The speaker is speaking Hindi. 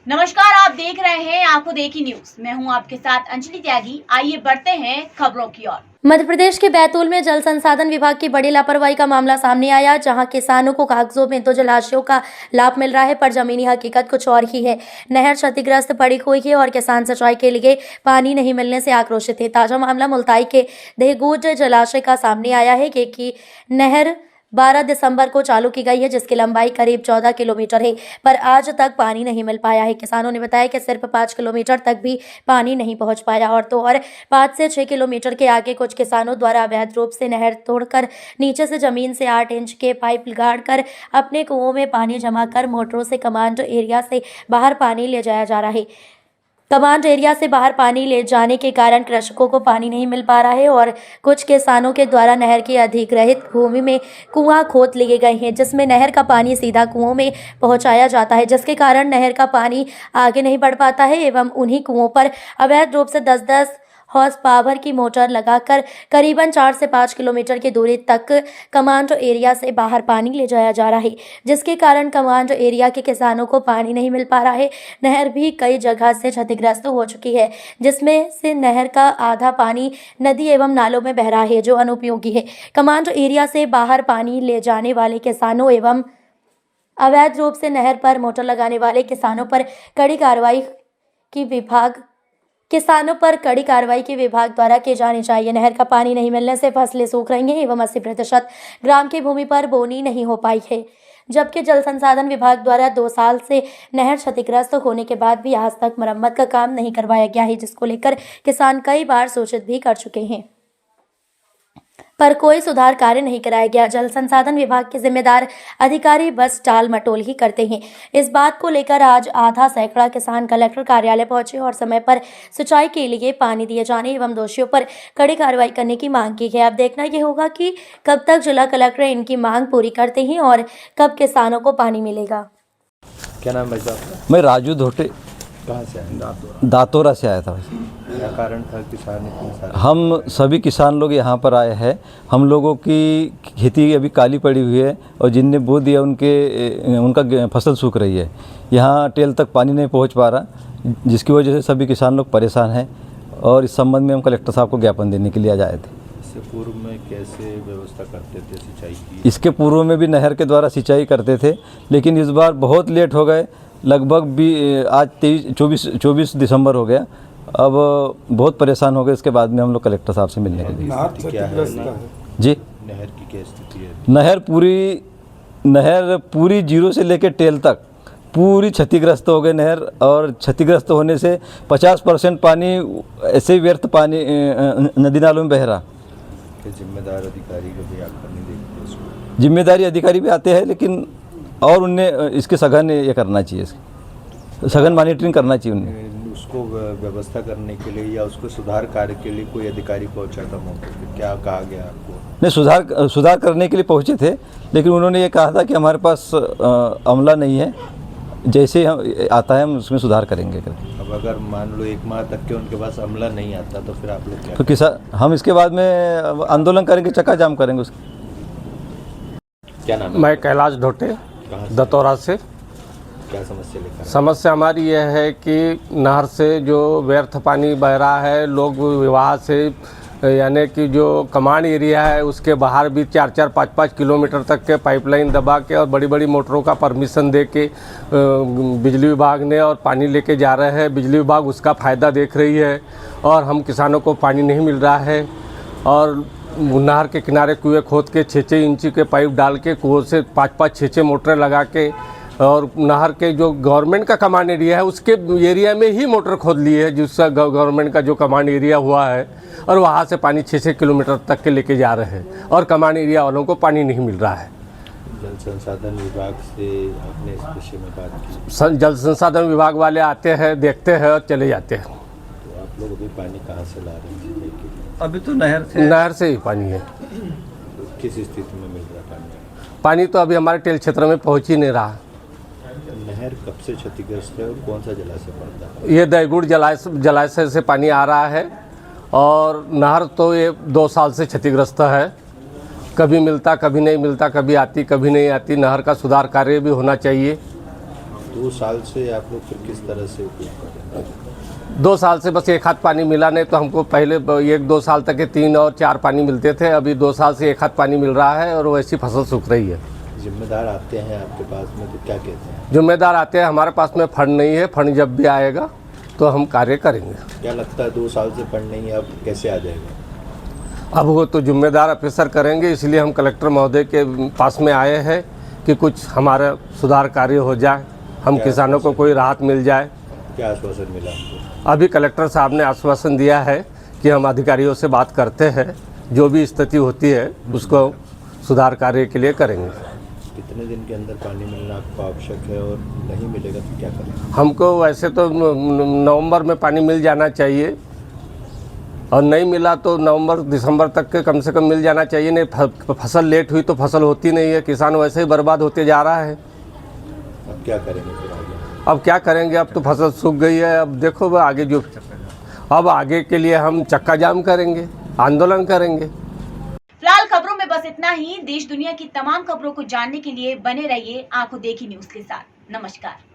नमस्कार, आप देख रहे हैं आंखों देखी न्यूज। मैं हूं आपके साथ अंजलि त्यागी। आइए बढ़ते हैं खबरों की ओर। मध्य प्रदेश के बैतूल में जल संसाधन विभाग की बड़ी लापरवाही का मामला सामने आया, जहां किसानों को कागजों में तो जलाशयों का लाभ मिल रहा है, पर जमीनी हकीकत कुछ और ही है। नहर क्षतिग्रस्त पड़ी हुई है और किसान सिंचाई के लिए पानी नहीं मिलने से आक्रोशित है। ताजा मामला मुल्ताई के देहगूज जलाशय का सामने आया है कि नहर 12 दिसंबर को चालू की गई है, जिसकी लंबाई करीब 14 किलोमीटर है, पर आज तक पानी नहीं मिल पाया है। किसानों ने बताया कि सिर्फ 5 किलोमीटर तक भी पानी नहीं पहुंच पाया और 5 से 6 किलोमीटर के आगे कुछ किसानों द्वारा अवैध रूप से नहर तोड़कर नीचे से जमीन से 8 इंच के पाइप गाड़कर अपने कुओं में पानी जमा कर मोटरों से कमांड एरिया से बाहर पानी ले जाया जा रहा है। कमांड एरिया से बाहर पानी ले जाने के कारण कृषकों को पानी नहीं मिल पा रहा है और कुछ किसानों के द्वारा नहर की अधिग्रहित भूमि में कुआं खोद लिए गए हैं, जिसमें नहर का पानी सीधा कुओं में पहुंचाया जाता है, जिसके कारण नहर का पानी आगे नहीं बढ़ पाता है एवं उन्हीं कुओं पर अवैध रूप से 10-10 हॉर्स पावर की मोटर लगाकर करीबन 4 से 5 किलोमीटर की दूरी तक कमांड एरिया से बाहर पानी ले जाया जा रहा है, जिसके कारण कमांड एरिया के किसानों को पानी नहीं मिल पा रहा है। नहर भी कई जगह से क्षतिग्रस्त हो चुकी है, जिसमें से नहर का आधा पानी नदी एवं नालों में बह रहा है, जो अनुपयोगी है। कमांड एरिया से बाहर पानी ले जाने वाले किसानों एवं अवैध रूप से नहर पर मोटर लगाने वाले किसानों पर कड़ी कार्रवाई की विभाग द्वारा की जानी चाहिए। नहर का पानी नहीं मिलने से फसलें सूख रही हैं एवं 80% ग्राम की भूमि पर बोनी नहीं हो पाई है, जबकि जल संसाधन विभाग द्वारा 2 साल से नहर क्षतिग्रस्त होने के बाद भी आज तक मरम्मत का काम नहीं करवाया गया है, जिसको लेकर किसान कई बार सूचित भी कर चुके हैं, पर कोई सुधार कार्य नहीं कराया गया। जल संसाधन विभाग के जिम्मेदार अधिकारी बस टाल मटोल ही करते हैं। इस बात को लेकर आज आधा सैकड़ा किसान कलेक्टर कार्यालय पहुंचे और समय पर सिंचाई के लिए पानी दिए जाने एवं दोषियों पर कड़ी कार्रवाई करने की मांग की है। अब देखना ये होगा कि कब तक जिला कलेक्टर इनकी मांग पूरी करते हैं और कब किसानों को पानी मिलेगा। क्या नाम भाई साहब? मैं राजू धोटे कहाँ से आए? दातोरा से आया था। क्या कारण था किसान इतने सारे? हम सभी किसान लोग यहाँ पर आए हैं। हम लोगों की खेती अभी काली पड़ी हुई है और जिनने बो दिया उनका फसल सूख रही है। यहाँ टेल तक पानी नहीं पहुँच पा रहा, जिसकी वजह से सभी किसान लोग परेशान हैं और इस संबंध में हम कलेक्टर साहब को ज्ञापन देने के लिए आज आए थे। इससे पूर्व में कैसे व्यवस्था करते थे सिंचाई की? इसके पूर्व में भी नहर के द्वारा सिंचाई करते थे, लेकिन इस बार बहुत लेट हो गए। लगभग भी आज 24 दिसंबर हो गया। अब बहुत परेशान हो गए। इसके बाद में हम लोग कलेक्टर साहब से मिलने के लिए। क्या है जी, नहर की क्या स्थिति है? नहर पूरी जीरो से लेकर टेल तक पूरी क्षतिग्रस्त हो गई नहर, और क्षतिग्रस्त होने से 50% पानी ऐसे ही व्यर्थ पानी नदी नालों में बह रहा। जिम्मेदार अधिकारी कभी आकर नहीं देखते इसको? जिम्मेदारी अधिकारी भी आते हैं, लेकिन और उनने इसके सघन ये करना चाहिए, सघन मॉनिटरिंग करना चाहिए उन्हें। उसको व्यवस्था करने के लिए या उसको सुधार कार्य के लिए कोई अधिकारी पहुंचा था मौके पे? क्या कहा गया आपको? नहीं, सुधार करने के लिए पहुंचे थे, लेकिन उन्होंने ये कहा था कि हमारे पास अमला नहीं है, जैसे हम आता है हम उसमें सुधार करेंगे। अब अगर मान लो 1 माह तक के उनके पास अमला नहीं आता तो फिर आप लोग क्या? तो किसान हम इसके बाद में आंदोलन करेंगे, चक्का जाम करेंगे उसके। क्या नाम है? मैं कैलाश ढोटे दतौरा से। क्या समस्या लेकर? समस्या हमारी यह है कि नहर से जो व्यर्थ पानी बह रहा है, लोग विवाह से यानी कि जो कमांड एरिया है उसके बाहर भी 4-4, 5-5 किलोमीटर तक के पाइपलाइन दबा के और बड़ी बड़ी मोटरों का परमिशन दे के बिजली विभाग ने और पानी लेके जा रहे हैं। बिजली विभाग उसका फ़ायदा देख रही है और हम किसानों को पानी नहीं मिल रहा है। और नहर के किनारे कुएँ खोद के 6-6 इंची के पाइप डाल के कुओं से 5-5, 6-6 मोटरें लगा के और नहर के जो गवर्नमेंट का कमांड एरिया है उसके एरिया में ही मोटर खोद ली है, जिसका गवर्नमेंट का जो कमांड एरिया हुआ है, और वहाँ से पानी 6-6 किलोमीटर तक के लेके जा रहे हैं और कमांड एरिया वालों को पानी नहीं मिल रहा है। जल संसाधन विभाग से आपने इस विषय में बात की? जल संसाधन विभाग वाले आते हैं, देखते हैं और चले जाते हैं। तो आप लोग अभी पानी कहाँ से ला रहे हैं? अभी तो नहर से ही पानी है। तो किस स्थिति में मिल रहा पानी? पानी तो अभी हमारे टेल क्षेत्र में पहुँच ही नहीं रहा। नहर कब से क्षतिग्रस्त है और कौन सा जलाशय पड़ता है? ये देहगूज जलाशय से पानी आ रहा है और नहर तो ये 2 साल से क्षतिग्रस्त है। कभी मिलता, कभी नहीं मिलता, कभी आती, कभी नहीं आती। नहर का सुधार कार्य भी होना चाहिए। 2 साल से आप लोग फिर किस तरह से उपयोग कर रहे हैं? 2 साल से बस एक हाथ पानी मिला, नहीं तो हमको पहले 1-2 साल तक के 3 और 4 पानी मिलते थे। अभी 2 साल से एक हाथ पानी मिल रहा है और वैसी फसल सूख रही है। जिम्मेदार आते हैं आपके पास में तो क्या कहते हैं? जिम्मेदार आते हैं, हमारे पास में फंड नहीं है, फंड जब भी आएगा तो हम कार्य करेंगे। क्या लगता है 2 साल से फंड नहीं है, अब कैसे आ जाएगा? अब वो तो जिम्मेदार ऑफिसर करेंगे, इसलिए हम कलेक्टर महोदय के पास में आए हैं कि कुछ हमारा सुधार कार्य हो जाए, हम किसानों को कोई राहत मिल जाए। क्या आश्वासन मिला हमको? अभी कलेक्टर साहब ने आश्वासन दिया है कि हम अधिकारियों से बात करते हैं, जो भी स्थिति होती है उसको सुधार कार्य के लिए करेंगे। कितने दिन के अंदर पानी मिलना आपको आवश्यक है और नहीं मिलेगा तो क्या करेंगे? हमको वैसे तो नवंबर में पानी मिल जाना चाहिए और नहीं मिला तो नवंबर दिसंबर तक के कम से कम मिल जाना चाहिए। नहीं फसल लेट हुई तो फसल होती नहीं है, किसान वैसे ही बर्बाद होते जा रहा है। अब क्या करेंगे फिर आगे? अब क्या करेंगे, अब तो फसल सूख गई है। अब देखो आगे जो, अब आगे के लिए हम चक्का जाम करेंगे, आंदोलन करेंगे। फिलहाल खबरों में बस इतना ही। देश दुनिया की तमाम खबरों को जानने के लिए बने रहिए आंखों देखी न्यूज के साथ। नमस्कार।